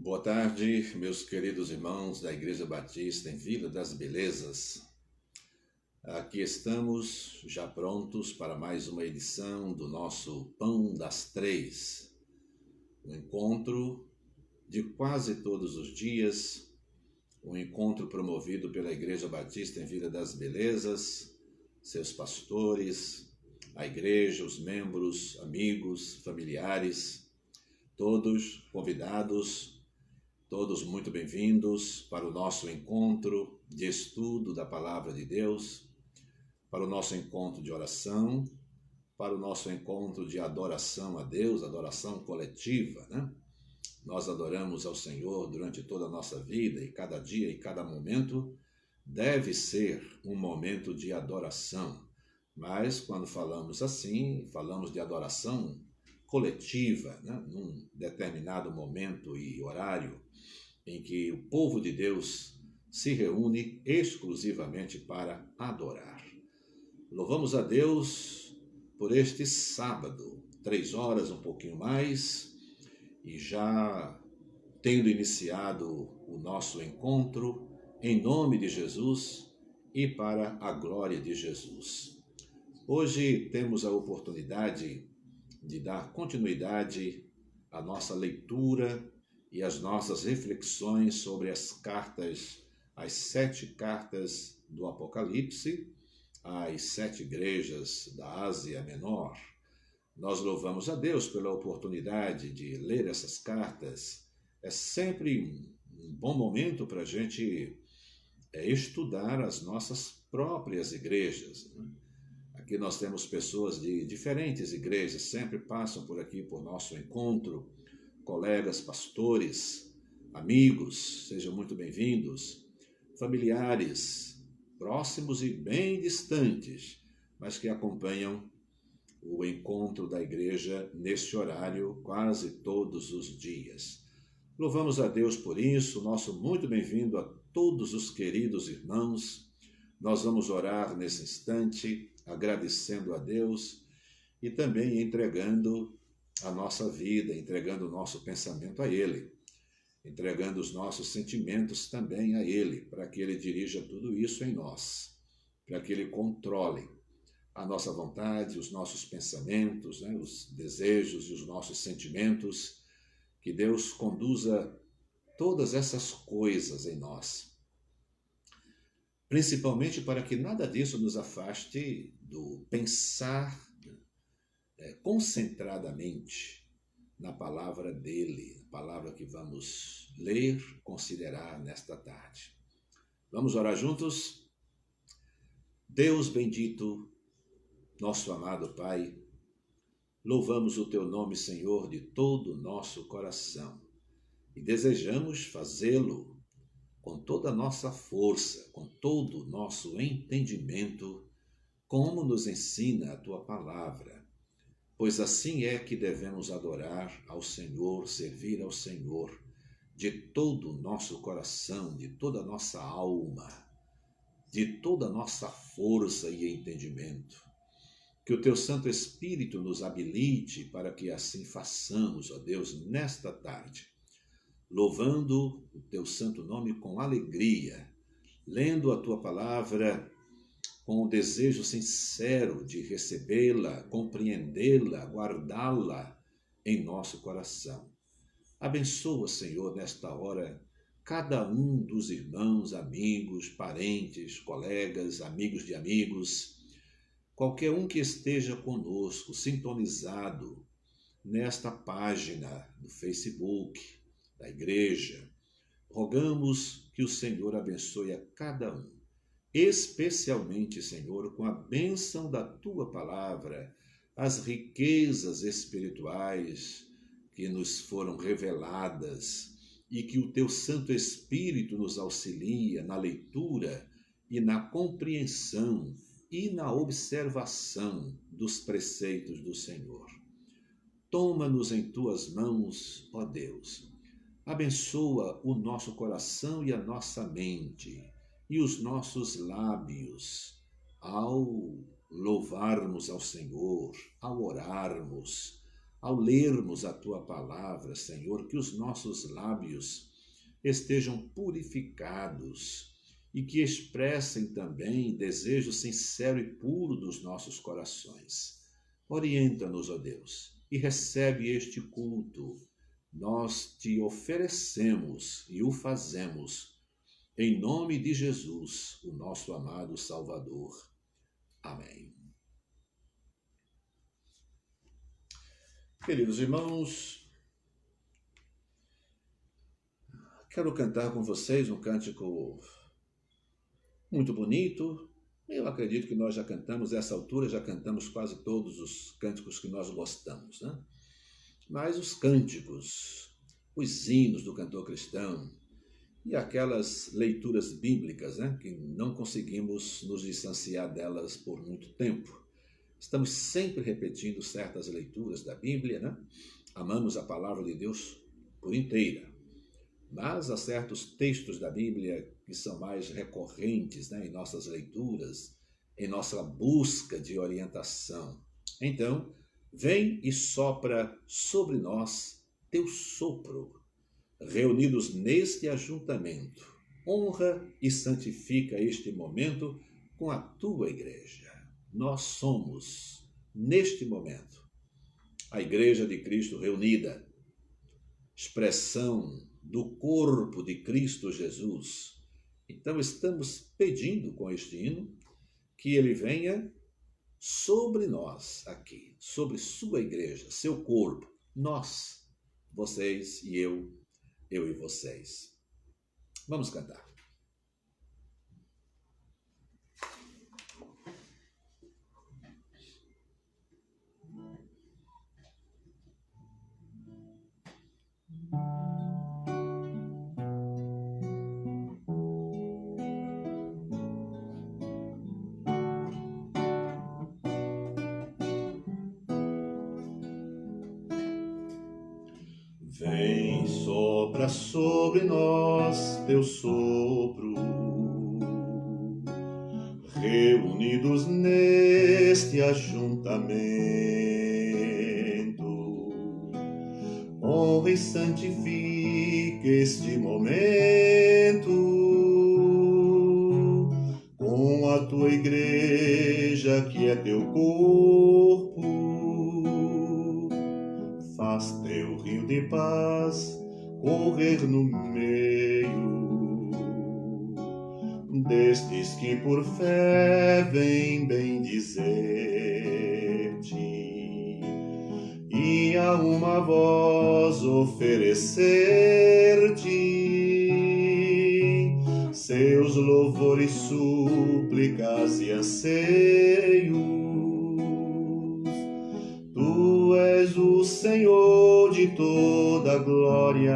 Boa tarde, meus queridos irmãos da Igreja Batista em Vila das Belezas. Aqui estamos já prontos para mais uma edição do nosso Pão das Três, um encontro de quase todos os dias, um encontro promovido pela Igreja Batista em Vila das Belezas, seus pastores, a igreja, os membros, amigos, familiares, todos convidados. Todos muito bem-vindos para o nosso encontro de estudo da Palavra de Deus, para o nosso encontro de oração, para o nosso encontro de adoração a Deus, adoração coletiva, né? Nós adoramos ao Senhor durante toda a nossa vida e cada dia e cada momento deve ser um momento de adoração. Mas quando falamos assim, falamos de adoração coletiva, né? Num determinado momento e horário em que o povo de Deus se reúne exclusivamente para adorar. Louvamos a Deus por este sábado, 3 horas, um pouquinho mais, e já tendo iniciado o nosso encontro, em nome de Jesus e para a glória de Jesus. Hoje temos a oportunidade de dar continuidade à nossa leitura e as nossas reflexões sobre as 7 cartas do Apocalipse, às 7 igrejas da Ásia Menor. Nós louvamos a Deus pela oportunidade de ler essas cartas. É sempre um bom momento para a gente estudar as nossas próprias igrejas, né? Aqui nós temos pessoas de diferentes igrejas, sempre passam por aqui por nosso encontro, colegas, pastores, amigos, sejam muito bem-vindos, familiares, próximos e bem distantes, mas que acompanham o encontro da igreja neste horário quase todos os dias. Louvamos a Deus por isso, nosso muito bem-vindo a todos os queridos irmãos. Nós vamos orar nesse instante, agradecendo a Deus e também entregando a nossa vida, entregando o nosso pensamento a Ele, entregando os nossos sentimentos também a Ele, para que Ele dirija tudo isso em nós, para que Ele controle a nossa vontade, os nossos pensamentos, né, os desejos e os nossos sentimentos, que Deus conduza todas essas coisas em nós, principalmente para que nada disso nos afaste do pensar concentradamente na palavra dele, a palavra que vamos ler, considerar nesta tarde. Vamos orar juntos? Deus bendito, nosso amado Pai, louvamos o teu nome, Senhor, de todo o nosso coração e desejamos fazê-lo com toda a nossa força, com todo o nosso entendimento, como nos ensina a tua palavra. Pois assim é que devemos adorar ao Senhor, servir ao Senhor, de todo o nosso coração, de toda a nossa alma, de toda a nossa força e entendimento. Que o teu Santo Espírito nos habilite para que assim façamos, ó Deus, nesta tarde, louvando o teu santo nome com alegria, lendo a tua palavra com o desejo sincero de recebê-la, compreendê-la, guardá-la em nosso coração. Abençoa, Senhor, nesta hora, cada um dos irmãos, amigos, parentes, colegas, amigos de amigos, qualquer um que esteja conosco, sintonizado nesta página do Facebook da igreja. Rogamos que o Senhor abençoe a cada um, especialmente, Senhor, com a bênção da tua palavra, as riquezas espirituais que nos foram reveladas e que o teu Santo Espírito nos auxilia na leitura e na compreensão e na observação dos preceitos do Senhor. Toma-nos em tuas mãos, ó Deus. Abençoa o nosso coração e a nossa mente e os nossos lábios ao louvarmos ao Senhor, ao orarmos, ao lermos a Tua palavra, Senhor, que os nossos lábios estejam purificados e que expressem também desejo sincero e puro dos nossos corações. Orienta-nos, ó Deus, e recebe este culto. Nós te oferecemos e o fazemos em nome de Jesus, o nosso amado Salvador. Amém. Queridos irmãos, quero cantar com vocês um cântico muito bonito. Eu acredito que nós já cantamos, a essa altura, já cantamos quase todos os cânticos que nós gostamos, né? Mas os cânticos, os hinos do cantor cristão e aquelas leituras bíblicas, né, que não conseguimos nos distanciar delas por muito tempo. Estamos sempre repetindo certas leituras da Bíblia, né? Amamos a palavra de Deus por inteira. Mas há certos textos da Bíblia que são mais recorrentes, né, em nossas leituras, em nossa busca de orientação. Então, vem e sopra sobre nós teu sopro, reunidos neste ajuntamento. Honra e santifica este momento com a tua igreja. Nós somos, neste momento, a Igreja de Cristo reunida, expressão do corpo de Cristo Jesus. Então estamos pedindo com este hino que ele venha sobre nós aqui, sobre sua igreja, seu corpo, nós, vocês e eu e vocês. Vamos cantar. Vem, sopra sobre nós teu sopro, reunidos neste ajuntamento. Honra e santifica este momento com a tua igreja que é teu corpo. Faz teu rio de paz correr no meio destes que por fé vêm bendizer-te e a uma voz oferecer-te seus louvores, súplicas e anseios. Tu és o Senhor de toda glória,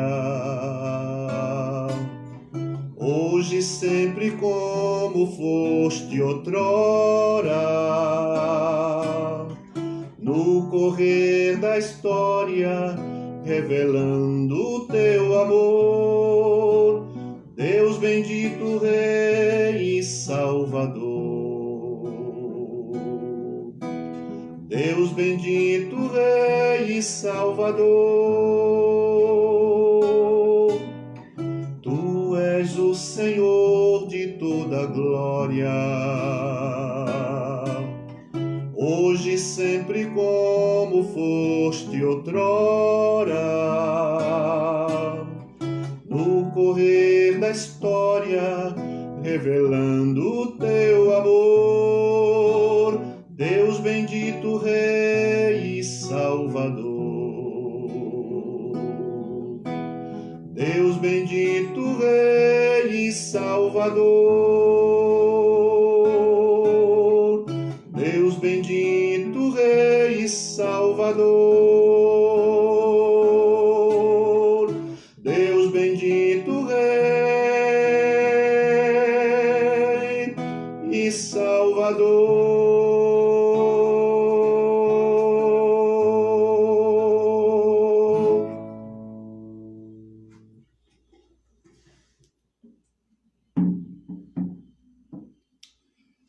hoje e sempre como foste outrora, no correr da história, revelando o teu amor, Deus bendito, Rei e Salvador. Deus bendito, Rei e Salvador, Tu és o Senhor de toda glória, hoje e sempre como foste outrora, no correr da história, revelando o teu amor, Deus bendito, Rei e Salvador. Deus bendito, Rei e Salvador. Deus bendito, Rei e Salvador. Deus bendito, Rei e Salvador.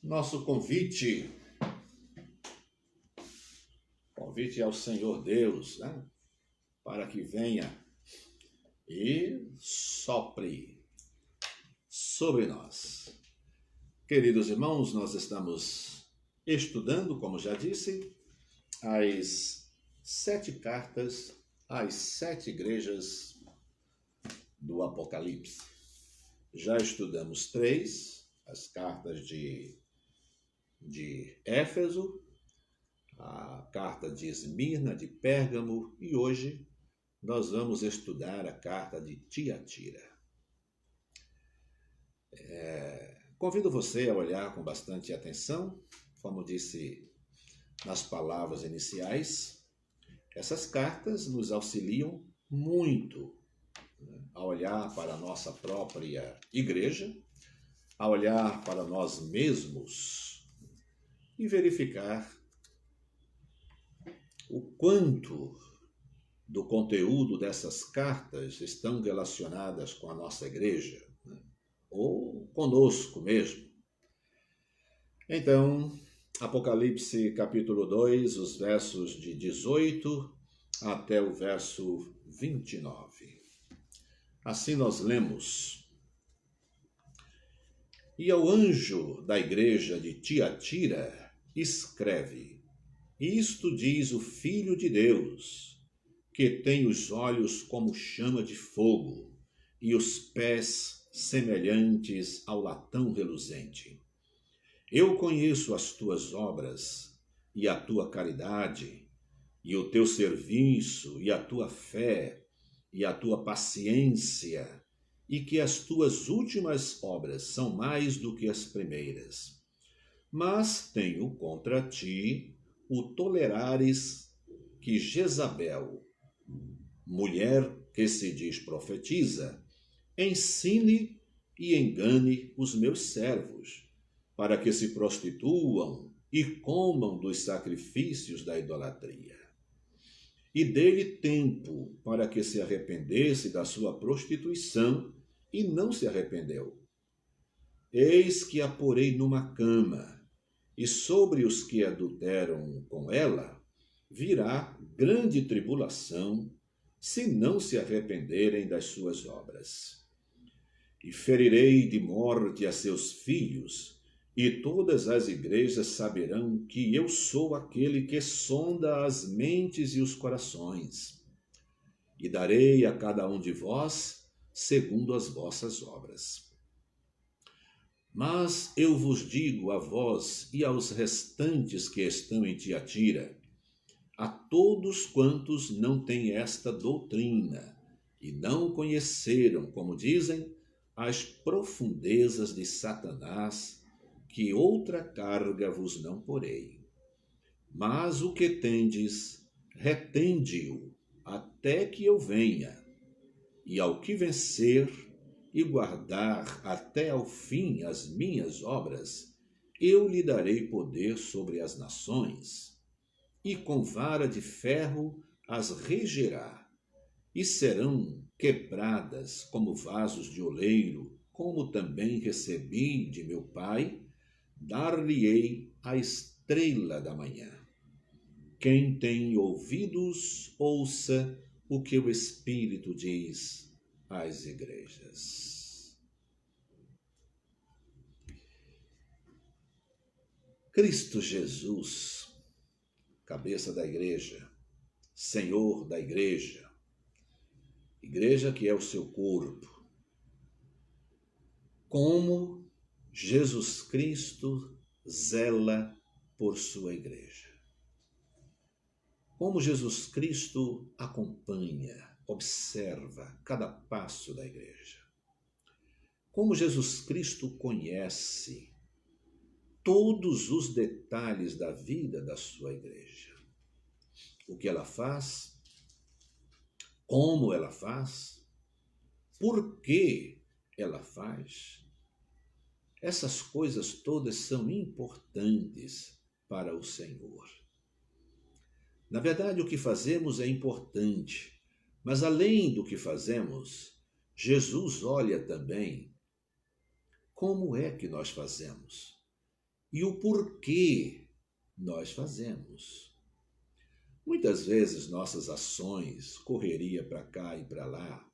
Nosso convite convite ao Senhor Deus, né? Para que venha e sopre sobre nós. Queridos irmãos, nós estamos estudando, como já disse, as 7 cartas às 7 igrejas do Apocalipse. Já estudamos 3, as cartas de Éfeso, a carta de Esmirna, de Pérgamo, e hoje nós vamos estudar a carta de Tiatira. Convido você a olhar com bastante atenção, como disse nas palavras iniciais, essas cartas nos auxiliam muito a olhar para a nossa própria igreja, a olhar para nós mesmos e verificar o quanto do conteúdo dessas cartas estão relacionadas com a nossa igreja, né? Ou conosco mesmo. Então, Apocalipse capítulo 2, os versos de 18 até o verso 29. Assim nós lemos: E ao anjo da igreja de Tiatira escreve: Isto diz o Filho de Deus, que tem os olhos como chama de fogo e os pés semelhantes ao latão reluzente. Eu conheço as tuas obras e a tua caridade, e o teu serviço, e a tua fé, e a tua paciência, e que as tuas últimas obras são mais do que as primeiras. Mas tenho contra ti o tolerares que Jezabel, mulher que se diz profetiza, ensine e engane os meus servos, para que se prostituam e comam dos sacrifícios da idolatria. E dê-lhe tempo para que se arrependesse da sua prostituição, e não se arrependeu. Eis que a porei numa cama, e sobre os que adulteram com ela virá grande tribulação, se não se arrependerem das suas obras. E ferirei de morte a seus filhos, e todas as igrejas saberão que eu sou aquele que sonda as mentes e os corações. E darei a cada um de vós segundo as vossas obras. Mas eu vos digo a vós e aos restantes que estão em Tiatira, a todos quantos não têm esta doutrina e não conheceram, como dizem, as profundezas de Satanás, que outra carga vos não porei. Mas o que tendes, retende-o até que eu venha, e ao que vencer e guardar até ao fim as minhas obras, eu lhe darei poder sobre as nações, e com vara de ferro as regerá, e serão quebradas como vasos de oleiro, como também recebi de meu Pai, dar-lhe-ei a estrela da manhã. Quem tem ouvidos, ouça o que o Espírito diz às igrejas. Cristo Jesus, cabeça da igreja, Senhor da igreja que é o seu corpo, como Jesus Cristo zela por sua igreja. Como Jesus Cristo acompanha, observa cada passo da igreja. Como Jesus Cristo conhece todos os detalhes da vida da sua igreja. O que ela faz, como ela faz, por que ela faz. Essas coisas todas são importantes para o Senhor. Na verdade, o que fazemos é importante, mas além do que fazemos, Jesus olha também como é que nós fazemos e o porquê nós fazemos. Muitas vezes nossas ações, correria para cá e para lá,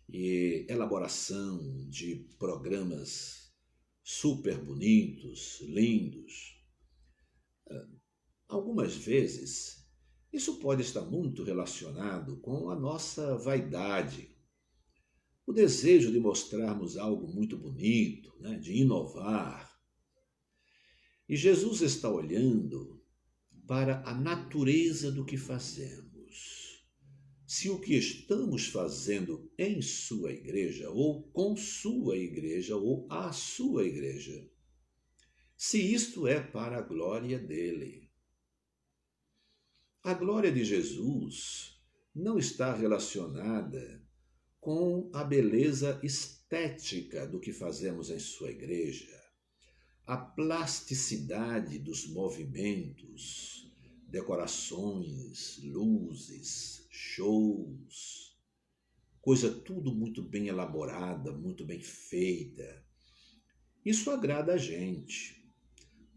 e elaboração de programas super bonitos, lindos, algumas vezes isso pode estar muito relacionado com a nossa vaidade, o desejo de mostrarmos algo muito bonito, né, de inovar. E Jesus está olhando para a natureza do que fazemos. Se o que estamos fazendo em sua igreja, ou com sua igreja, ou à sua igreja, se isto é para a glória dele. A glória de Jesus não está relacionada com a beleza estética do que fazemos em sua igreja, a plasticidade dos movimentos, decorações, luzes, shows, coisa tudo muito bem elaborada, muito bem feita. Isso agrada a gente.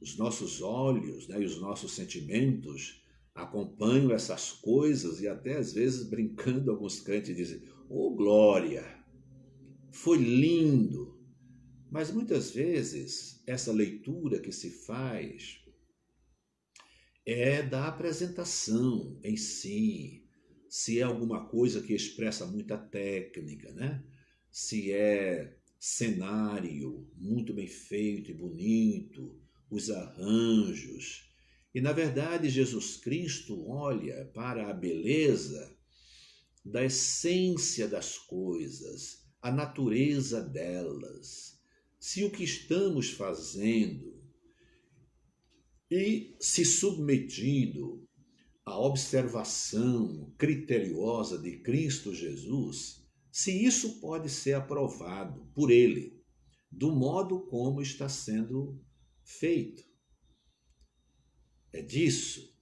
Os nossos olhos, né, e os nossos sentimentos acompanham essas coisas e até às vezes brincando alguns crentes dizem: "Oh, glória! Foi lindo!" Mas muitas vezes essa leitura que se faz é da apresentação em si, se é alguma coisa que expressa muita técnica, né? Se é cenário muito bem feito e bonito, os arranjos. E na verdade Jesus Cristo olha para a beleza da essência das coisas, a natureza delas. Se o que estamos fazendo e se submetido à observação criteriosa de Cristo Jesus, se isso pode ser aprovado por Ele, do modo como está sendo feito. É disso,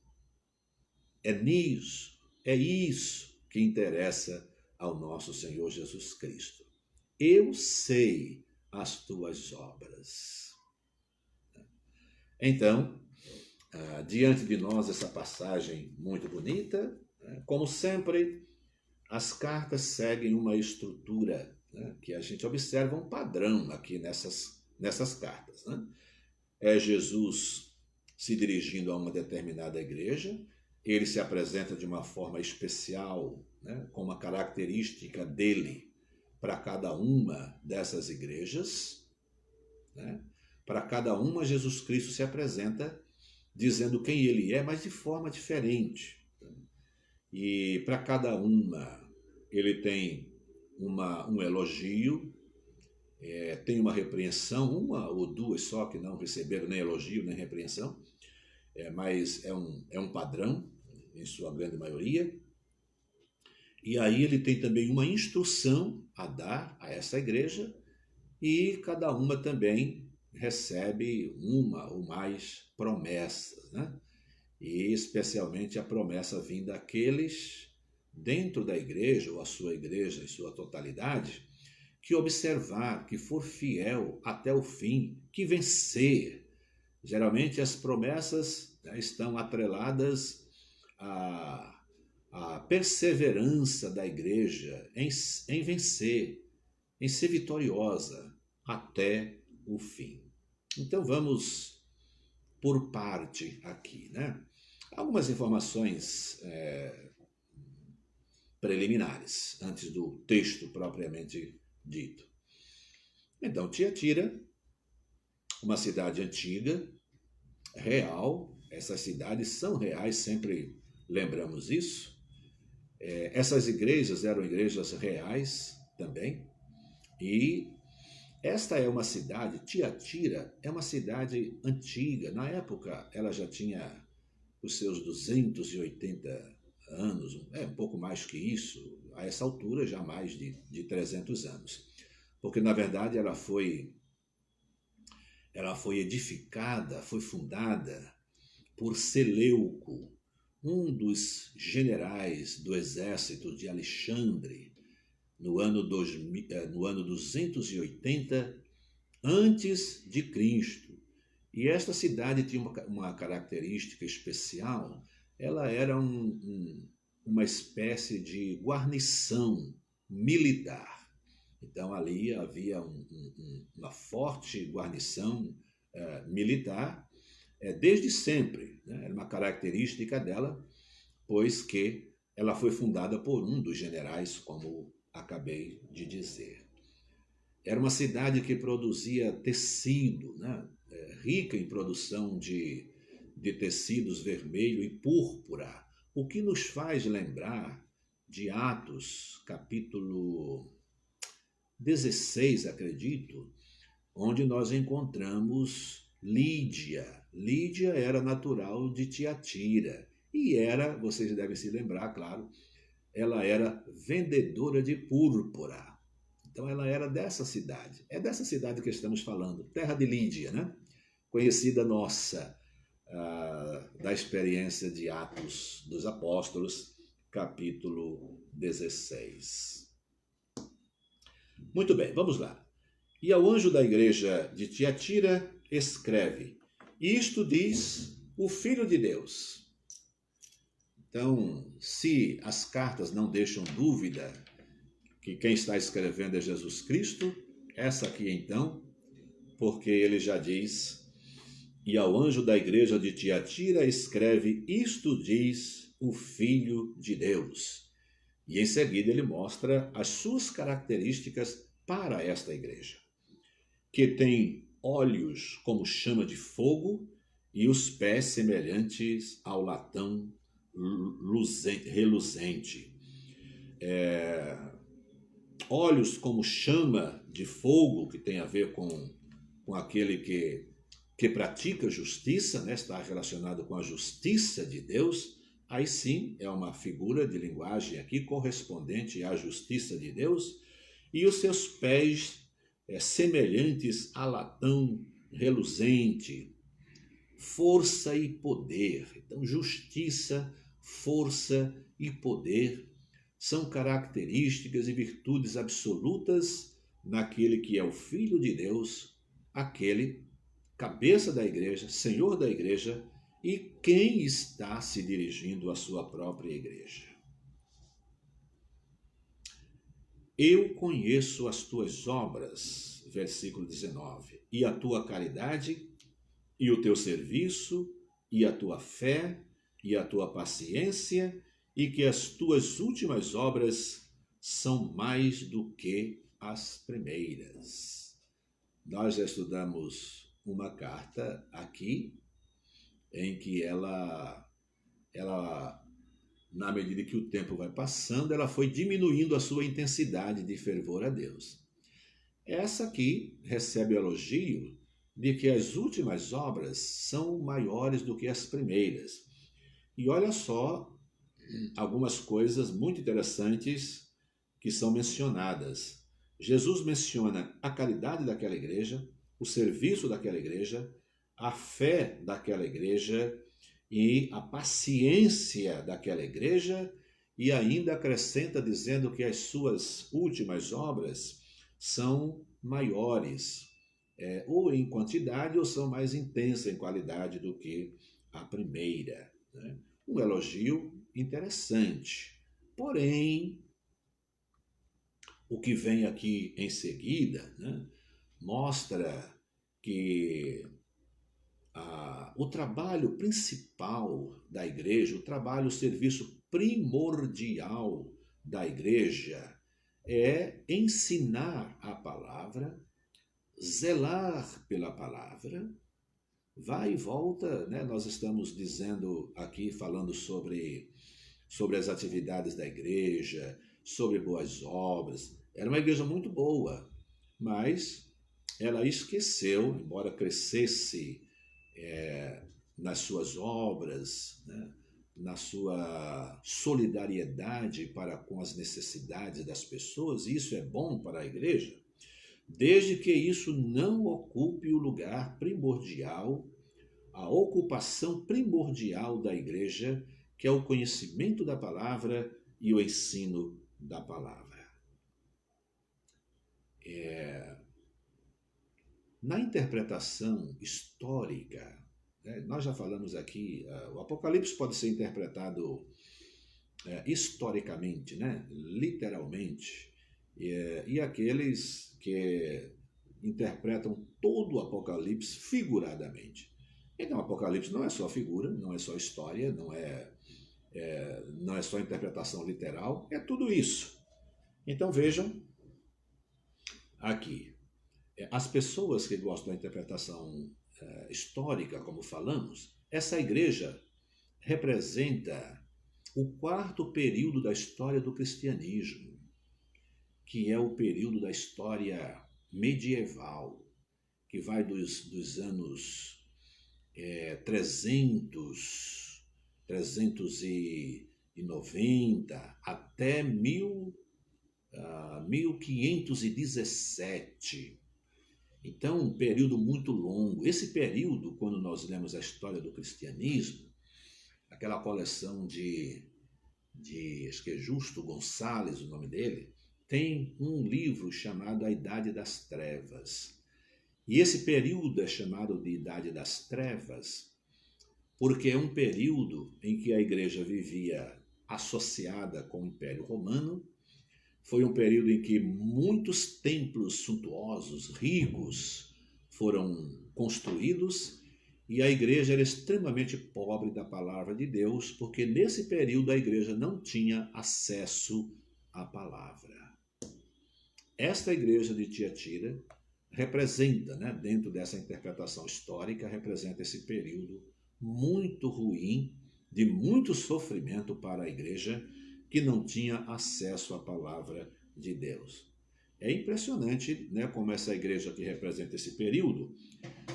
é nisso, é isso que interessa ao nosso Senhor Jesus Cristo. Eu sei as tuas obras. Então, diante de nós essa passagem muito bonita, como sempre, as cartas seguem uma estrutura, né, que a gente observa um padrão aqui nessas cartas. Né? É Jesus se dirigindo a uma determinada igreja, ele se apresenta de uma forma especial, né, com uma característica dele para cada uma dessas igrejas. Né? Para cada uma, Jesus Cristo se apresenta dizendo quem ele é, mas de forma diferente. E para cada uma, ele tem um elogio, tem uma repreensão, uma ou duas só que não receberam nem elogio nem repreensão, mas é um padrão, em sua grande maioria. E aí ele tem também uma instrução a dar a essa igreja, e cada uma também recebe uma ou mais promessas, né? E especialmente a promessa vinda daqueles dentro da igreja, ou a sua igreja em sua totalidade, que observar, que for fiel até o fim, que vencer. Geralmente as promessas, né, estão atreladas à perseverança da igreja em vencer, em ser vitoriosa até o fim. Então vamos por parte aqui, né? Algumas informações preliminares, antes do texto propriamente dito. Então, Tiatira, uma cidade antiga, real, essas cidades são reais, sempre lembramos isso. Essas igrejas eram igrejas reais também, e esta é uma cidade, Tiatira é uma cidade antiga. Na época, ela já tinha os seus 280 anos, um pouco mais que isso, a essa altura já mais de 300 anos. Porque, na verdade, ela foi edificada, foi fundada por Seleuco, um dos generais do exército de Alexandre, no ano 280 antes de Cristo. E esta cidade tinha uma característica especial, ela era uma espécie de guarnição militar. Então ali havia uma forte guarnição militar desde sempre, né? Era uma característica dela, pois que ela foi fundada por um dos generais, como acabei de dizer. Era uma cidade que produzia tecido, né? Rica em produção de tecidos vermelho e púrpura, o que nos faz lembrar de Atos, capítulo 16, acredito, onde nós encontramos Lídia. Lídia era natural de Tiatira e era, vocês devem se lembrar, claro, ela era vendedora de púrpura. Então ela era dessa cidade. É dessa cidade que estamos falando, terra de Lídia, né? Conhecida nossa, da experiência de Atos dos Apóstolos, capítulo 16. Muito bem, vamos lá. E ao anjo da igreja de Tiatira escreve: Isto diz o Filho de Deus. Então, se as cartas não deixam dúvida que quem está escrevendo é Jesus Cristo, essa aqui então, porque ele já diz: E ao anjo da igreja de Tiatira escreve: Isto diz o Filho de Deus. E em seguida ele mostra as suas características para esta igreja, que tem olhos como chama de fogo e os pés semelhantes ao latão reluzente. Olhos como chama de fogo, que tem a ver com aquele que pratica justiça, né? Está relacionado com a justiça de Deus. Aí sim é uma figura de linguagem aqui correspondente à justiça de Deus. E os seus pés semelhantes a latão reluzente, força e poder. Então, justiça, força e poder são características e virtudes absolutas naquele que é o Filho de Deus, aquele cabeça da igreja, Senhor da igreja e quem está se dirigindo à sua própria igreja. Eu conheço as tuas obras, versículo 19, e a tua caridade, e o teu serviço, e a tua fé, e a tua paciência, e que as tuas últimas obras são mais do que as primeiras. Nós já estudamos uma carta aqui, em que ela na medida que o tempo vai passando, ela foi diminuindo a sua intensidade de fervor a Deus. Essa aqui recebe o elogio de que as últimas obras são maiores do que as primeiras. E olha só algumas coisas muito interessantes que são mencionadas. Jesus menciona a caridade daquela igreja, o serviço daquela igreja, a fé daquela igreja e a paciência daquela igreja, e ainda acrescenta dizendo que as suas últimas obras são maiores, ou em quantidade, ou são mais intensas em qualidade do que a primeira, né? Um elogio interessante. Porém, o que vem aqui em seguida, né, mostra que o trabalho principal da igreja, o serviço primordial da igreja é ensinar a palavra, zelar pela palavra, vai e volta, né? Nós estamos dizendo aqui, falando sobre as atividades da igreja, sobre boas obras. Era uma igreja muito boa, mas ela esqueceu, embora crescesse nas suas obras, né, na sua solidariedade para com as necessidades das pessoas, e isso é bom para a igreja, desde que isso não ocupe o lugar primordial, a ocupação primordial da igreja, que é o conhecimento da palavra e o ensino da palavra. Na interpretação histórica, Nós já falamos aqui, o Apocalipse pode ser interpretado historicamente, né? Literalmente, e aqueles que interpretam todo o Apocalipse figuradamente. Então, o Apocalipse não é só figura, não é só história, não é só interpretação literal, é tudo isso. Então vejam aqui, as pessoas que gostam da interpretação histórica, como falamos, essa igreja representa o quarto período da história do cristianismo, que é o período da história medieval, que vai dos anos 390 até 1517. Então, um período muito longo. Esse período, quando nós lemos a história do cristianismo, aquela coleção acho que é Justo Gonçalves, o nome dele, tem um livro chamado A Idade das Trevas. E esse período é chamado de Idade das Trevas porque é um período em que a igreja vivia associada com o Império Romano. Foi um período em que muitos templos suntuosos, ricos, foram construídos e a igreja era extremamente pobre da palavra de Deus, porque nesse período a igreja não tinha acesso à palavra. Esta igreja de Tiatira representa, dentro dessa interpretação histórica, representa esse período muito ruim, de muito sofrimento para a igreja que não tinha acesso à palavra de Deus. É impressionante, como essa igreja que representa esse período,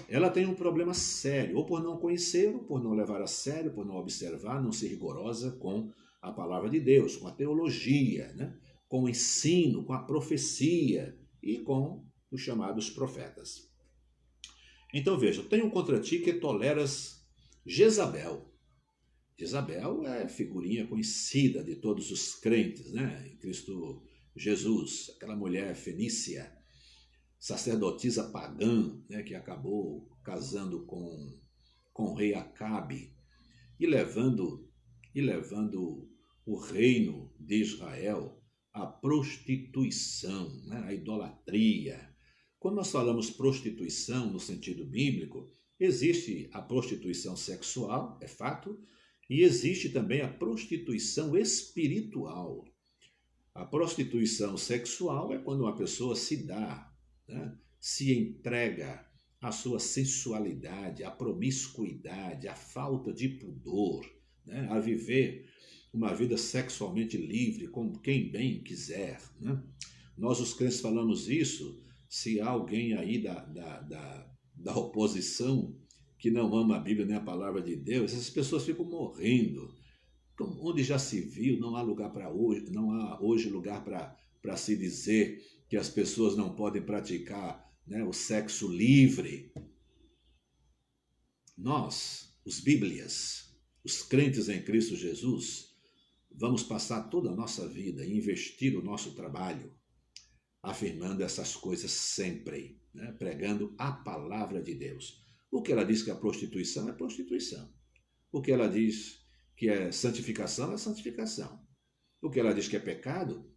ela tem um problema sério, ou por não conhecer, ou por não levar a sério, por não observar, não ser rigorosa com a palavra de Deus, com a teologia, com o ensino, com a profecia e com os chamados profetas. Então veja, tenho contra ti que toleras Jezabel. Jezabel é figurinha conhecida de todos os crentes, em Cristo Jesus, aquela mulher fenícia, sacerdotisa pagã, que acabou casando com o rei Acabe e levando o reino de Israel à prostituição, à idolatria. Quando nós falamos prostituição no sentido bíblico, existe a prostituição sexual, é fato, e existe também a prostituição espiritual. A prostituição sexual é quando uma pessoa se dá, se entrega à sua sensualidade, à promiscuidade, à falta de pudor, a viver uma vida sexualmente livre, com quem bem quiser. Nós, os crentes, falamos isso. Se há alguém aí da oposição que não ama a Bíblia nem a palavra de Deus, essas pessoas ficam morrendo. Então, onde já se viu, não há hoje lugar para se dizer que as pessoas não podem praticar o sexo livre. Nós, os bíblias, os crentes em Cristo Jesus, vamos passar toda a nossa vida e investir o nosso trabalho afirmando essas coisas sempre, pregando a palavra de Deus. O que ela diz que é prostituição é prostituição. O que ela diz que é santificação é santificação. O que ela diz que é pecado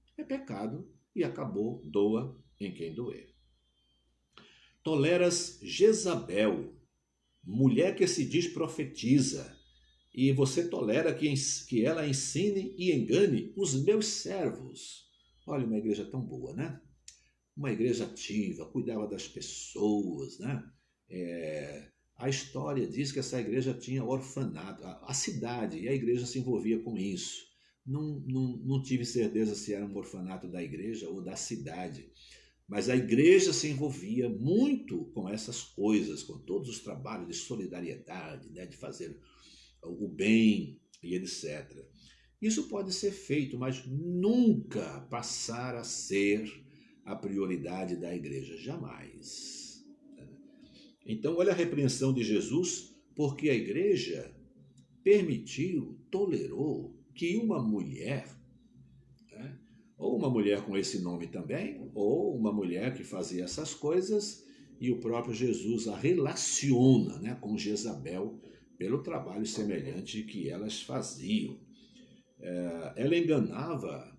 e acabou, doa em quem doer. Toleras Jezabel, mulher que se diz profetiza, e você tolera que ela ensine e engane os meus servos. Olha, uma igreja tão boa, Uma igreja ativa, cuidava das pessoas, A história diz que essa igreja tinha orfanato, a cidade e a igreja se envolvia com isso. Não tive certeza se era um orfanato da igreja ou da cidade, mas a igreja se envolvia muito com essas coisas, com todos os trabalhos de solidariedade, de fazer o bem e etc. Isso pode ser feito, mas nunca passar a ser a prioridade da igreja, jamais. Então, olha a repreensão de Jesus, porque a igreja permitiu, tolerou que uma mulher, ou uma mulher com esse nome também, ou uma mulher que fazia essas coisas, e o próprio Jesus a relaciona, né, com Jezabel pelo trabalho semelhante que elas faziam. Ela enganava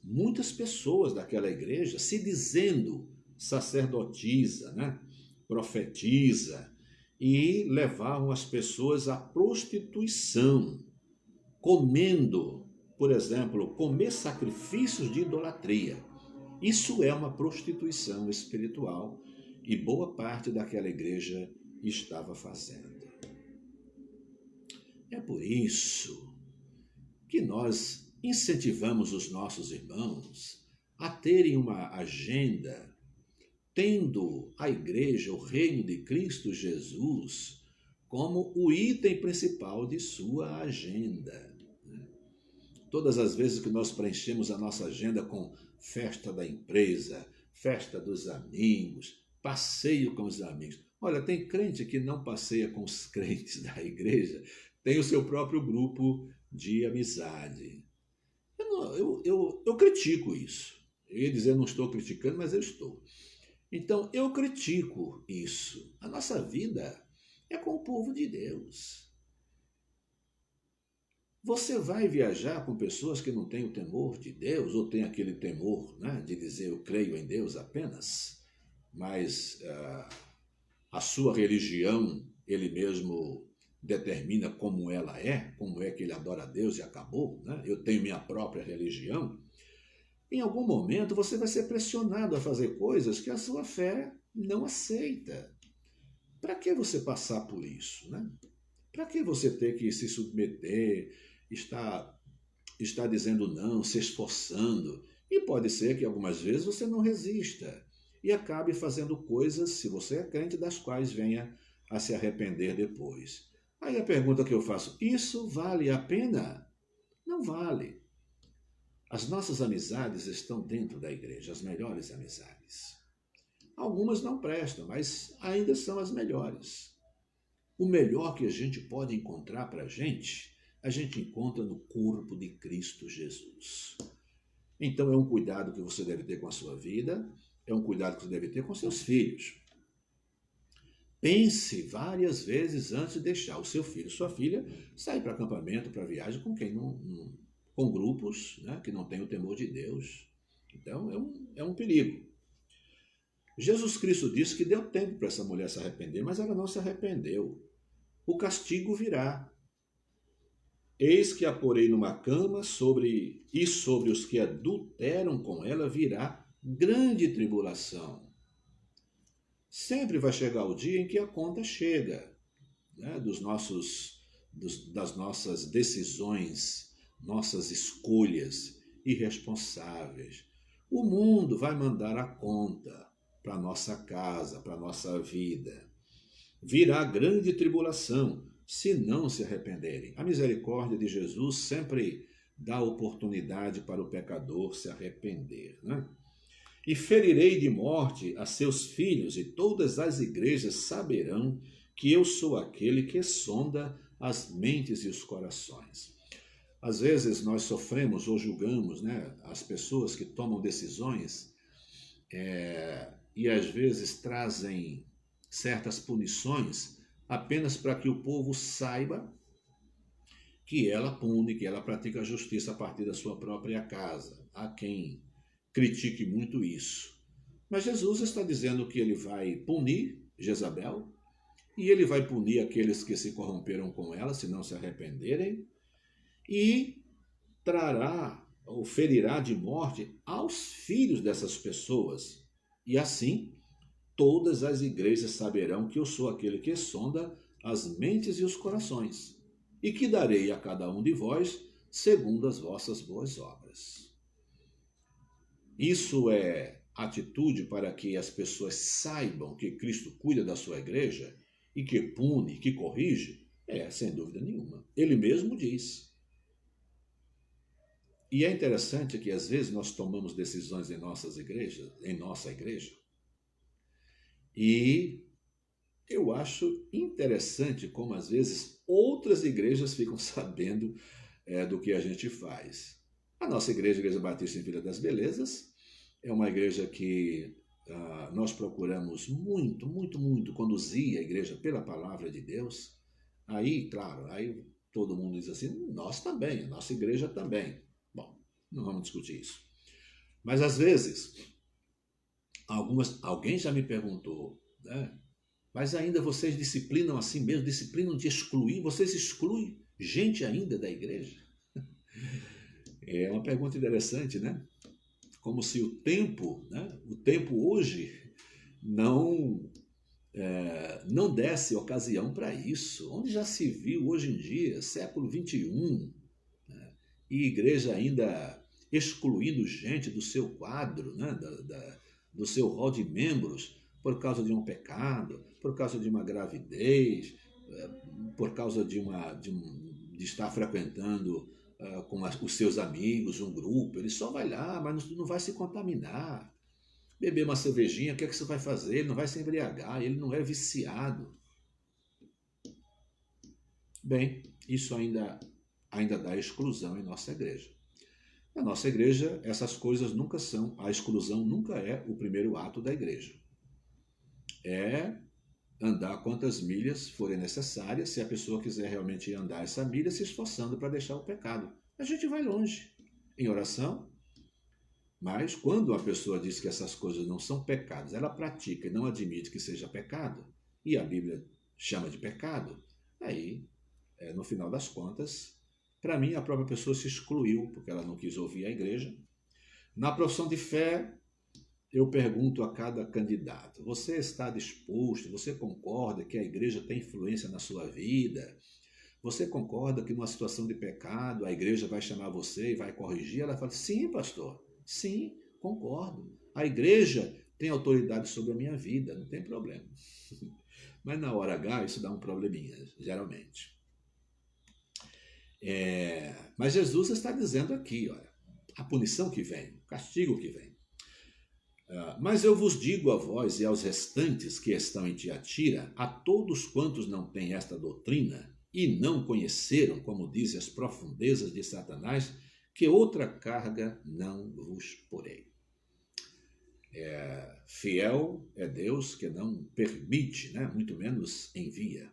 muitas pessoas daquela igreja, se dizendo sacerdotisa, né, profetiza, e levavam as pessoas à prostituição, comendo, por exemplo, comer sacrifícios de idolatria. Isso é uma prostituição espiritual e boa parte daquela igreja estava fazendo. É por isso que nós incentivamos os nossos irmãos a terem uma agenda, tendo a igreja, o reino de Cristo Jesus, como o item principal de sua agenda. Todas as vezes que nós preenchemos a nossa agenda com festa da empresa, festa dos amigos, passeio com os amigos. Olha, tem crente que não passeia com os crentes da igreja, tem o seu próprio grupo de amizade. Eu critico isso. Eu ia dizer, não estou criticando, mas eu estou. Então, eu critico isso. A nossa vida é com o povo de Deus. Você vai viajar com pessoas que não têm o temor de Deus, ou tem aquele temor, né, de dizer eu creio em Deus apenas, mas a sua religião, ele mesmo determina como ela é, como é que ele adora a Deus e acabou, né? Eu tenho minha própria religião. Em algum momento você vai ser pressionado a fazer coisas que a sua fé não aceita. Para que você passar por isso, né? Para que você ter que se submeter, estar dizendo não, se esforçando? E pode ser que algumas vezes você não resista e acabe fazendo coisas, se você é crente, das quais venha a se arrepender depois. Aí a pergunta que eu faço, isso vale a pena? Não vale. As nossas amizades estão dentro da igreja, as melhores amizades. Algumas não prestam, mas ainda são as melhores. O melhor que a gente pode encontrar para a gente encontra no corpo de Cristo Jesus. Então é um cuidado que você deve ter com a sua vida, é um cuidado que você deve ter com seus filhos. Pense várias vezes antes de deixar o seu filho, sua filha, sair para acampamento, para viagem, com quem com grupos, né, que não têm o temor de Deus. Então é um perigo. Jesus Cristo disse que deu tempo para essa mulher se arrepender, mas ela não se arrependeu. O castigo virá. Eis que a porei numa cama, sobre os que adulteram com ela virá grande tribulação. Sempre vai chegar o dia em que a conta chega, né, das nossas decisões, nossas escolhas irresponsáveis. O mundo vai mandar a conta para a nossa casa, para a nossa vida. Virá grande tribulação, se não se arrependerem. A misericórdia de Jesus sempre dá oportunidade para o pecador se arrepender, né? E ferirei de morte a seus filhos, e todas as igrejas saberão que eu sou aquele que sonda as mentes e os corações. Às vezes nós sofremos ou julgamos, né, as pessoas que tomam decisões e às vezes trazem certas punições apenas para que o povo saiba que ela pune, que ela pratica a justiça a partir da sua própria casa. Há quem critique muito isso. Mas Jesus está dizendo que ele vai punir Jezabel e ele vai punir aqueles que se corromperam com ela, se não se arrependerem, e trará ou ferirá de morte aos filhos dessas pessoas. E assim, todas as igrejas saberão que eu sou aquele que sonda as mentes e os corações, e que darei a cada um de vós segundo as vossas boas obras. Isso é atitude para que as pessoas saibam que Cristo cuida da sua igreja e que pune, que corrige? Sem dúvida nenhuma. Ele mesmo diz. E é interessante que às vezes nós tomamos decisões em nossa igreja, e eu acho interessante como às vezes outras igrejas ficam sabendo do que a gente faz. A nossa igreja, a Igreja Batista em Vila das Belezas, é uma igreja que nós procuramos muito, muito, muito conduzir a igreja pela palavra de Deus, aí, claro, aí todo mundo diz assim, nós também, nossa igreja também. Bom, não vamos discutir isso. Mas às vezes, alguém já me perguntou, né? Mas ainda vocês disciplinam assim mesmo, disciplinam de excluir, vocês excluem gente ainda da igreja? É uma pergunta interessante, né? Como se o tempo, né? O tempo hoje não não desse ocasião para isso. Onde já se viu hoje em dia, século XXI, né? E igreja ainda excluindo gente do seu quadro, né? Do seu rol de membros, por causa de um pecado, por causa de uma gravidez, por causa de estar frequentando com os seus amigos, um grupo. Ele só vai lá, mas não vai se contaminar. Beber uma cervejinha, o que é que você vai fazer? Ele não vai se embriagar, ele não é viciado. Bem, isso ainda dá exclusão em nossa igreja. Na nossa igreja, essas coisas nunca são, a exclusão nunca é o primeiro ato da igreja. É andar quantas milhas forem necessárias, se a pessoa quiser realmente andar essa milha, se esforçando para deixar o pecado. A gente vai longe em oração, mas quando a pessoa diz que essas coisas não são pecados, ela pratica e não admite que seja pecado, e a Bíblia chama de pecado, aí, no final das contas, para mim a própria pessoa se excluiu, porque ela não quis ouvir a igreja. Na profissão de fé, eu pergunto a cada candidato, você está disposto, você concorda que a igreja tem influência na sua vida? Você concorda que numa situação de pecado a igreja vai chamar você e vai corrigir? Ela fala, sim, pastor, sim, concordo. A igreja tem autoridade sobre a minha vida, não tem problema. Mas na hora H isso dá um probleminha, geralmente. Mas Jesus está dizendo aqui, olha, a punição que vem, o castigo que vem. Mas eu vos digo a vós e aos restantes que estão em Tiatira, a todos quantos não têm esta doutrina e não conheceram, como dizem, as profundezas de Satanás, que outra carga não vos porei. Fiel é Deus que não permite, né? Muito menos envia.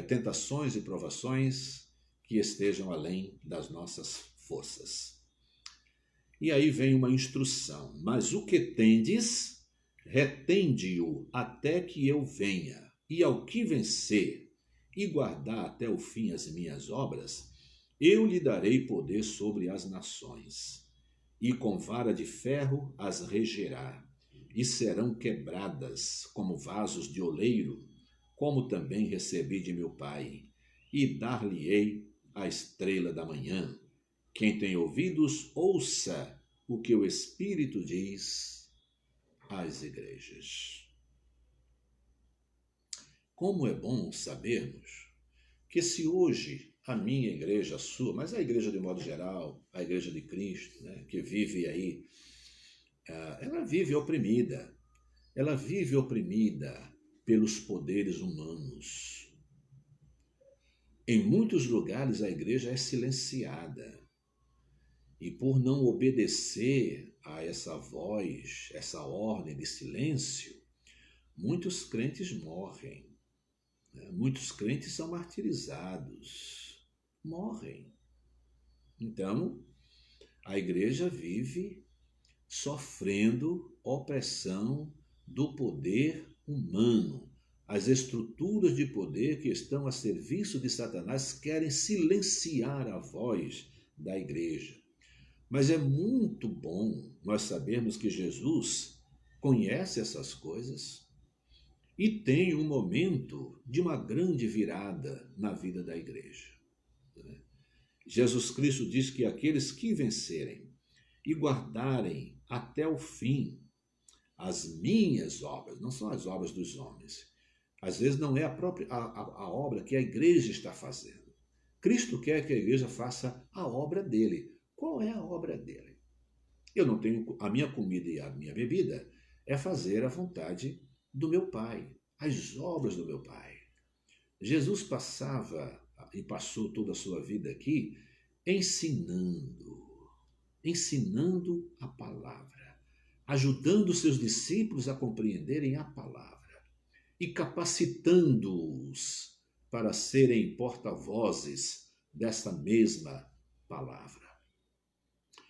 Tentações e provações que estejam além das nossas forças. E aí vem uma instrução, mas o que tendes, retende-o até que eu venha, e ao que vencer e guardar até o fim as minhas obras, eu lhe darei poder sobre as nações, e com vara de ferro as regerá, e serão quebradas como vasos de oleiro, como também recebi de meu Pai, e dar-lhe-ei a estrela da manhã. Quem tem ouvidos, ouça o que o Espírito diz às igrejas. Como é bom sabermos que se hoje a minha igreja, a sua, mas a igreja de modo geral, a igreja de Cristo, né, que vive aí, ela vive oprimida. Ela vive oprimida pelos poderes humanos. Em muitos lugares a igreja é silenciada. E por não obedecer a essa voz, essa ordem de silêncio, muitos crentes morrem. Né? Muitos crentes são martirizados. Morrem. Então, a igreja vive sofrendo opressão do poder humano. As estruturas de poder que estão a serviço de Satanás querem silenciar a voz da igreja. Mas é muito bom nós sabermos que Jesus conhece essas coisas e tem um momento de uma grande virada na vida da igreja. Jesus Cristo diz que aqueles que vencerem e guardarem até o fim as minhas obras, não são as obras dos homens. Às vezes não é a obra que a igreja está fazendo. Cristo quer que a igreja faça a obra dele. Qual é a obra dele? Eu não tenho a minha comida e a minha bebida, é fazer a vontade do meu Pai, as obras do meu Pai. Jesus passava e passou toda a sua vida aqui ensinando a palavra, ajudando seus discípulos a compreenderem a palavra e capacitando-os para serem porta-vozes desta mesma palavra.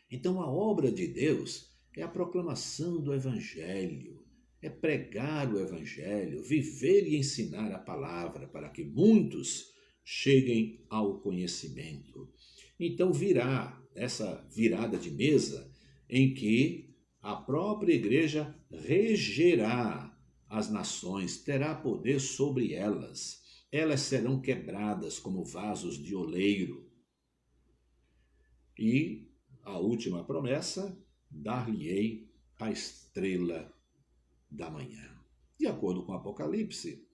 Então, a obra de Deus é a proclamação do Evangelho, é pregar o Evangelho, viver e ensinar a palavra para que muitos cheguem ao conhecimento. Então virá essa virada de mesa em que a própria igreja regerá as nações, terá poder sobre elas. Elas serão quebradas como vasos de oleiro. E a última promessa, dar-lhe-ei a estrela da manhã. De acordo com o Apocalipse,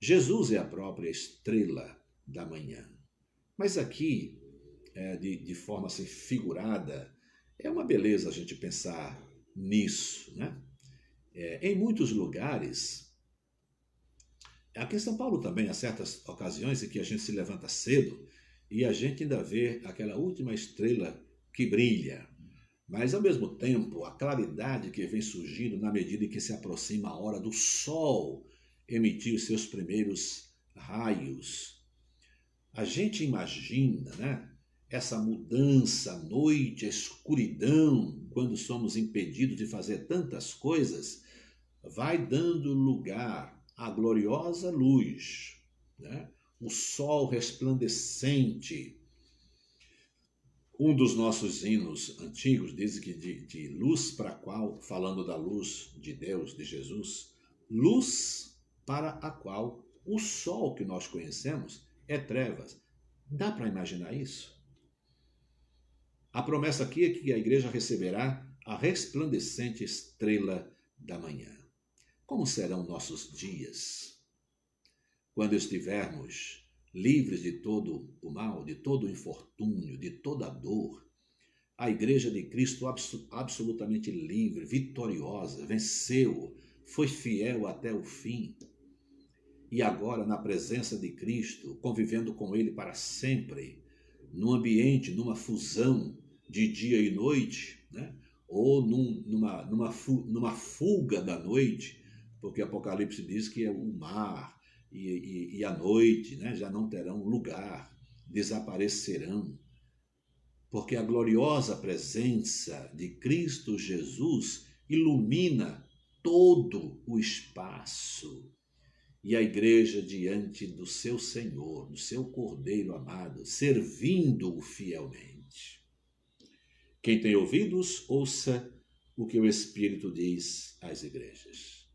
Jesus é a própria estrela da manhã. Mas aqui, de forma assim, figurada, é uma beleza a gente pensar nisso, né? Em muitos lugares, aqui em São Paulo também, há certas ocasiões em que a gente se levanta cedo e a gente ainda vê aquela última estrela que brilha. Mas, ao mesmo tempo, a claridade que vem surgindo na medida em que se aproxima a hora do sol emitir seus primeiros raios. A gente imagina, né, essa mudança à noite, a escuridão, quando somos impedidos de fazer tantas coisas, vai dando lugar à gloriosa luz, né? O sol resplandecente. Um dos nossos hinos antigos diz que de luz para a qual, falando da luz de Deus, de Jesus, luz para a qual o sol que nós conhecemos é trevas. Dá para imaginar isso? A promessa aqui é que a igreja receberá a resplandecente estrela da manhã. Como serão nossos dias? Quando estivermos livres de todo o mal, de todo o infortúnio, de toda a dor, a igreja de Cristo absolutamente livre, vitoriosa, venceu, foi fiel até o fim. E agora, na presença de Cristo, convivendo com Ele para sempre, num ambiente, numa fusão de dia e noite, né? Ou numa fuga da noite, porque Apocalipse diz que é o mar e a noite, né, já não terão lugar, desaparecerão, porque a gloriosa presença de Cristo Jesus ilumina todo o espaço. E a igreja diante do seu Senhor, do seu Cordeiro amado, servindo-o fielmente. Quem tem ouvidos, ouça o que o Espírito diz às igrejas.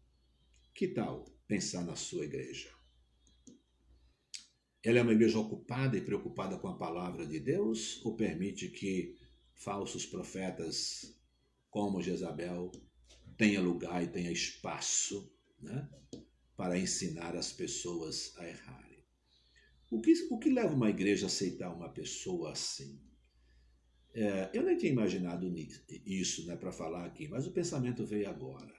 Que tal pensar na sua igreja? Ela é uma igreja ocupada e preocupada com a palavra de Deus ou permite que falsos profetas como Jezabel tenha lugar e tenha espaço, né, para ensinar as pessoas a errarem? O que leva uma igreja a aceitar uma pessoa assim? Eu nem tinha imaginado isso, né, para falar aqui, mas o pensamento veio agora.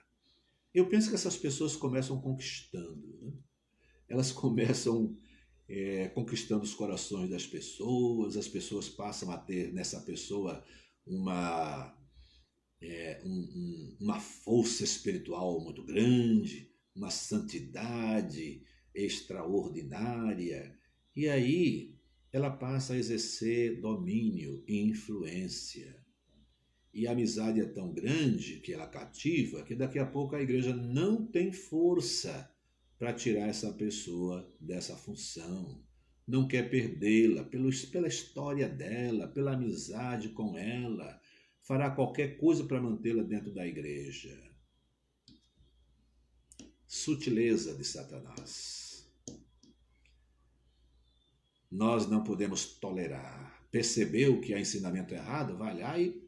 Eu penso que essas pessoas começam conquistando, né? Elas começam conquistando os corações das pessoas, as pessoas passam a ter nessa pessoa uma força espiritual muito grande, uma santidade extraordinária, e aí ela passa a exercer domínio e influência. E a amizade é tão grande que ela cativa, que daqui a pouco a igreja não tem força para tirar essa pessoa dessa função. Não quer perdê-la pela história dela, pela amizade com ela. Fará qualquer coisa para mantê-la dentro da igreja. Sutileza de Satanás. Nós não podemos tolerar. Percebeu que há ensinamento errado? Vai lá e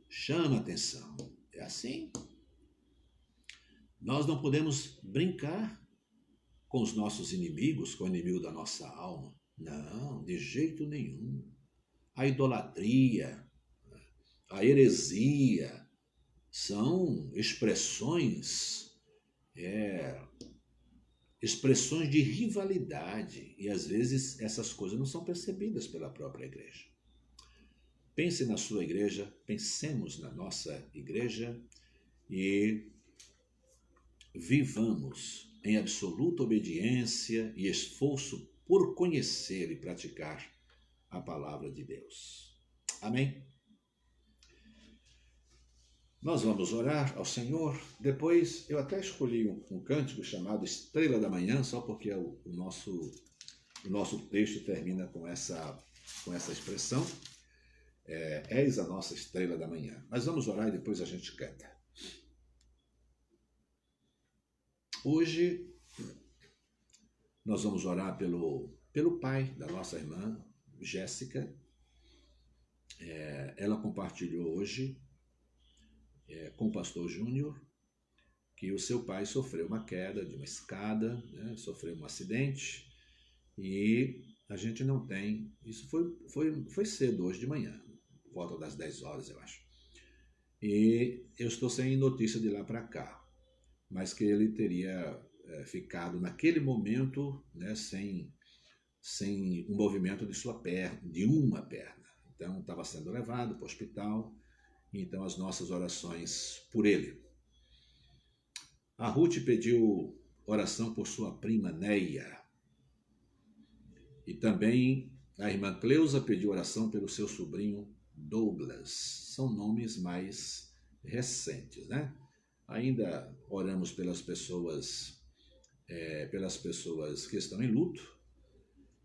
chama atenção. É assim. Nós não podemos brincar com os nossos inimigos, com o inimigo da nossa alma. Não, de jeito nenhum. A idolatria, a heresia são expressões de rivalidade, e às vezes essas coisas não são percebidas pela própria igreja. Pense na sua igreja, pensemos na nossa igreja, e vivamos em absoluta obediência e esforço por conhecer e praticar a palavra de Deus. Amém? Nós vamos orar ao Senhor. Depois eu até escolhi um cântico chamado Estrela da Manhã, só porque o nosso texto termina com essa expressão. És a nossa estrela da manhã. Mas vamos orar e depois a gente canta. Hoje nós vamos orar pelo pai da nossa irmã, Jéssica. Ela compartilhou hoje com o pastor Júnior que o seu pai sofreu uma queda de uma escada, né, sofreu um acidente e a gente não tem... Isso foi cedo hoje de manhã, por volta das 10 horas, eu acho. E eu estou sem notícia de lá para cá, mas que ele teria ficado naquele momento, né, sem o movimento de sua perna, de uma perna. Então estava sendo levado para o hospital, então as nossas orações por ele. A Ruth pediu oração por sua prima Neia. E também a irmã Cleusa pediu oração pelo seu sobrinho Douglas. São nomes mais recentes, né? Ainda oramos pelas pessoas que estão em luto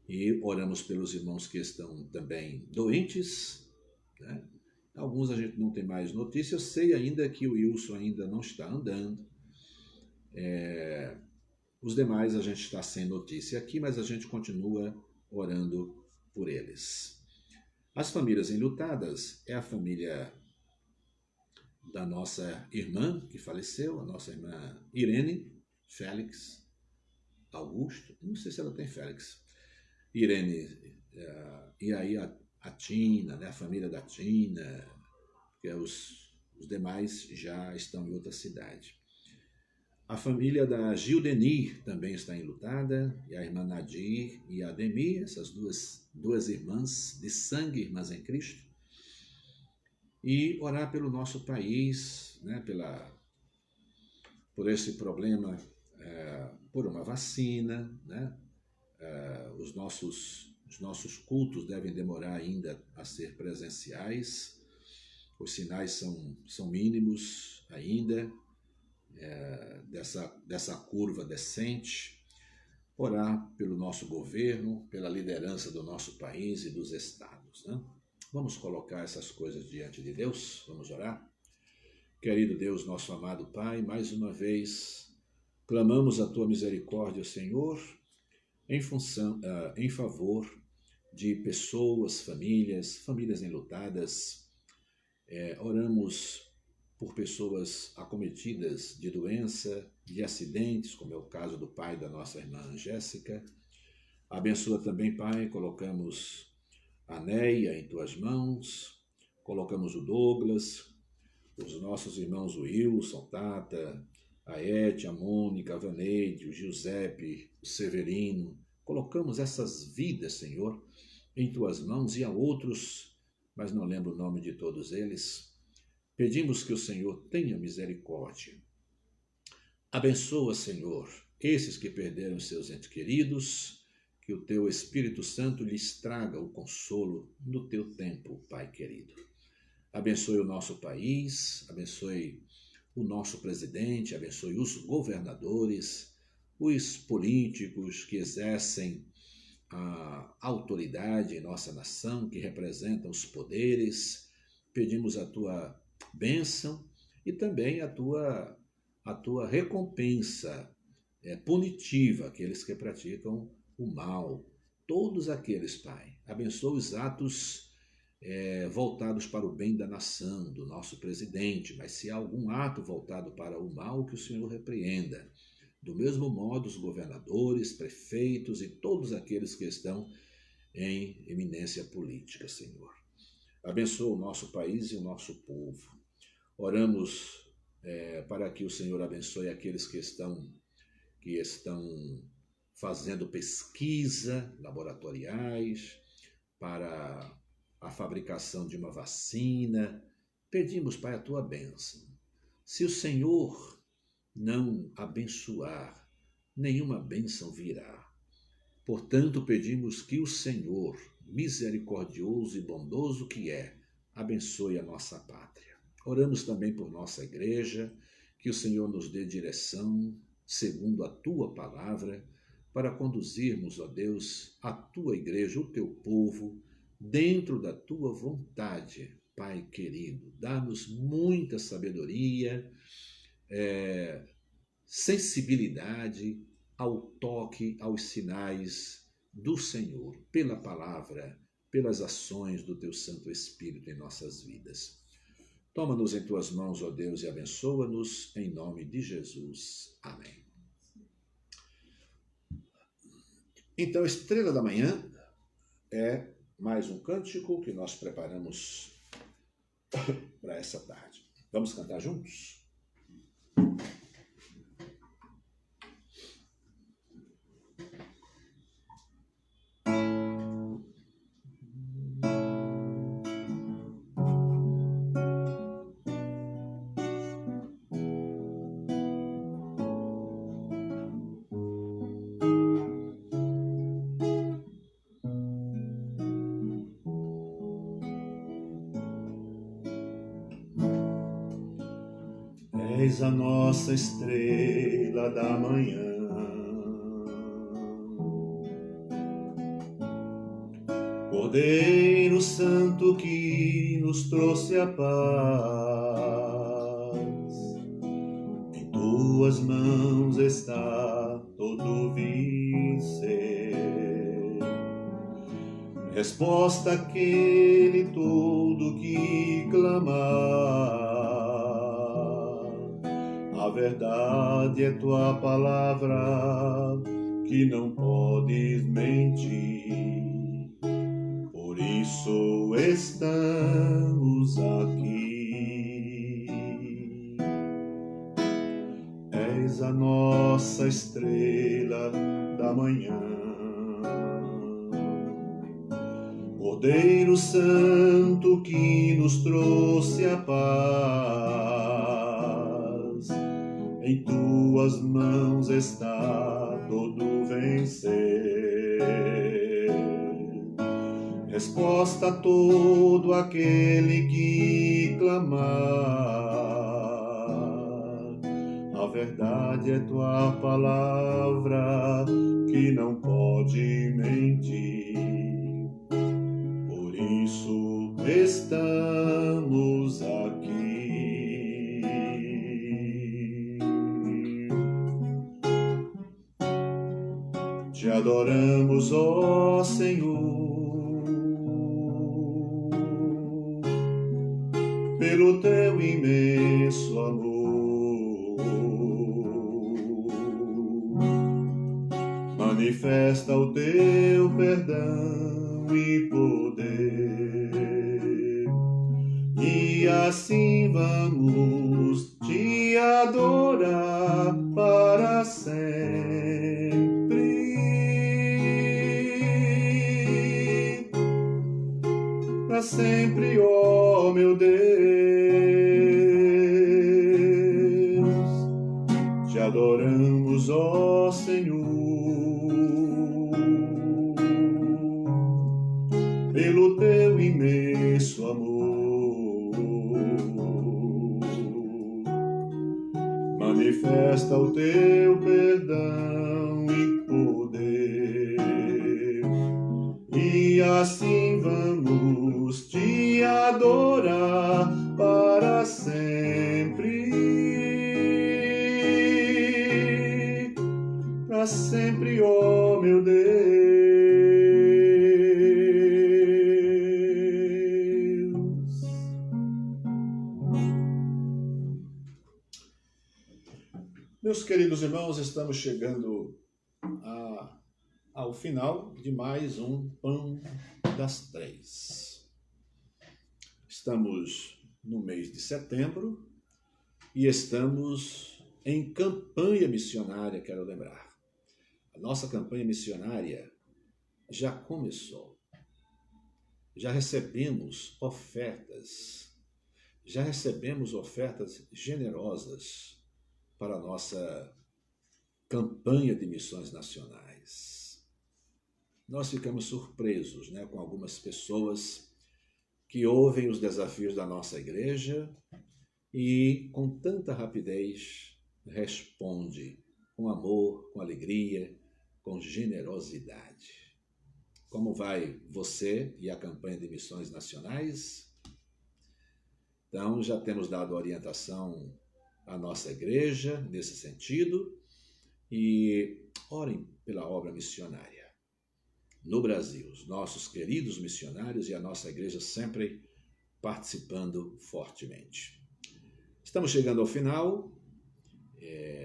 e oramos pelos irmãos que estão também doentes, né? Alguns a gente não tem mais notícia. Eu sei ainda que o Wilson ainda não está andando. Os demais a gente está sem notícia aqui, mas a gente continua orando por eles. As famílias enlutadas é a família da nossa irmã que faleceu, a nossa irmã Irene Félix Augusto. Não sei se ela tem Félix. Irene, e aí a Tina, né, a família da Tina, que os demais já estão em outra cidade. A família da Gildenir também está enlutada, e a irmã Nadir e a Ademir, essas duas irmãs de sangue, irmãs em Cristo. E orar pelo nosso país, né, por esse problema, por uma vacina, né? Os nossos cultos devem demorar ainda a ser presenciais, os sinais são mínimos ainda, dessa curva descente. Orar pelo nosso governo, pela liderança do nosso país e dos estados, né? Vamos colocar essas coisas diante de Deus, vamos orar. Querido Deus, nosso amado Pai, mais uma vez clamamos a Tua misericórdia, Senhor, em favor de pessoas, famílias enlutadas. Oramos por pessoas acometidas de doença, de acidentes, como é o caso do pai da nossa irmã Jéssica. Abençoa também, Pai, colocamos a Neia em Tuas mãos, colocamos o Douglas, os nossos irmãos Wilson, Tata, a Ete, a Mônica, a Vaneide, o Giuseppe, o Severino. Colocamos essas vidas, Senhor, em Tuas mãos, e a outros, mas não lembro o nome de todos eles. Pedimos que o Senhor tenha misericórdia. Abençoa, Senhor, esses que perderam seus entes queridos, que o Teu Espírito Santo lhes traga o consolo no Teu tempo, Pai querido. Abençoe o nosso país, abençoe o nosso presidente, abençoe os governadores, os políticos que exercem a autoridade em nossa nação, que representam os poderes. Pedimos a Tua bênção e também a tua recompensa punitiva àqueles que praticam o mal. Todos aqueles, Pai. Abençoa os atos voltados para o bem da nação, do nosso presidente, mas se há algum ato voltado para o mal, que o Senhor repreenda. Do mesmo modo, os governadores, prefeitos e todos aqueles que estão em eminência política, Senhor. Abençoa o nosso país e o nosso povo. Oramos para que o Senhor abençoe aqueles que estão fazendo pesquisa laboratoriais para a fabricação de uma vacina. Pedimos, Pai, a Tua bênção. Se o Senhor não abençoar, nenhuma bênção virá. Portanto, pedimos que o Senhor, misericordioso e bondoso que é, abençoe a nossa pátria. Oramos também por nossa igreja, que o Senhor nos dê direção, segundo a tua palavra, para conduzirmos, ó Deus, a tua igreja, o teu povo, dentro da tua vontade, Pai querido. Dá-nos muita sabedoria, sensibilidade ao toque, aos sinais do Senhor, pela palavra, pelas ações do teu Santo Espírito em nossas vidas. Toma-nos em tuas mãos, ó Deus, e abençoa-nos em nome de Jesus. Amém. Então, Estrela da Manhã é mais um cântico que nós preparamos para essa tarde. Vamos cantar juntos? És a nossa estrela da manhã, Cordeiro Santo que nos trouxe a paz. Em tuas mãos está todo vencer, resposta àquele todo que clamar. A verdade é tua palavra, que não podes mentir. Por isso estamos aqui. És a nossa estrela da manhã, Cordeiro Santo que nos trouxe a paz. Em tuas mãos está todo vencer, resposta a todo aquele que clamar. A verdade é tua palavra, que não pode mentir. Por isso estamos aqui. Te adoramos, ó Senhor, pelo teu imenso amor. Manifesta o teu perdão e poder, e assim vamos te adorar para sempre. Para sempre, ó meu Deus, te adoramos, ó Senhor, pelo teu imenso amor. Manifesta o teu perdão e poder, e assim vamos te adorar para sempre. Para sempre, ó meu Deus. Meus queridos irmãos, estamos chegando ao final de mais um Pão das Três. Estamos no mês de setembro e estamos em campanha missionária, quero lembrar. A nossa campanha missionária já começou. Já recebemos ofertas já recebemos ofertas generosas para a nossa campanha de missões nacionais. Nós ficamos surpresos, com algumas pessoas que ouvem os desafios da nossa igreja e, com tanta rapidez, responde com amor, com alegria, com generosidade. Como vai você e a campanha de missões nacionais? Então, já temos dado orientação à nossa igreja nesse sentido e orem pela obra missionária no Brasil. Os nossos queridos missionários e a nossa igreja sempre participando fortemente. Estamos chegando ao final.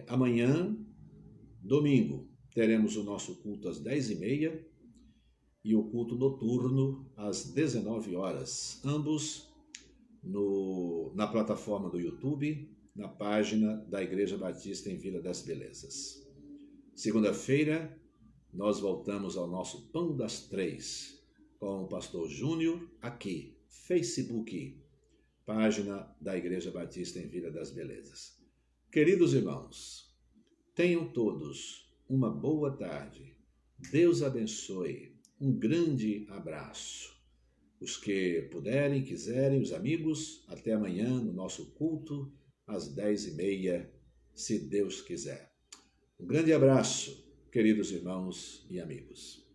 Amanhã, domingo, teremos o nosso culto às 10h30 e o culto noturno às 19 horas, ambos na plataforma do YouTube, na página da Igreja Batista em Vila das Belezas. Segunda-feira, nós voltamos ao nosso Pão das Três, com o pastor Júnior, aqui, Facebook, página da Igreja Batista em Vila das Belezas. Queridos irmãos, tenham todos uma boa tarde. Deus abençoe. Um grande abraço. Os que puderem, quiserem, os amigos, até amanhã no nosso culto, às 10h30, se Deus quiser. Um grande abraço, queridos irmãos e amigos.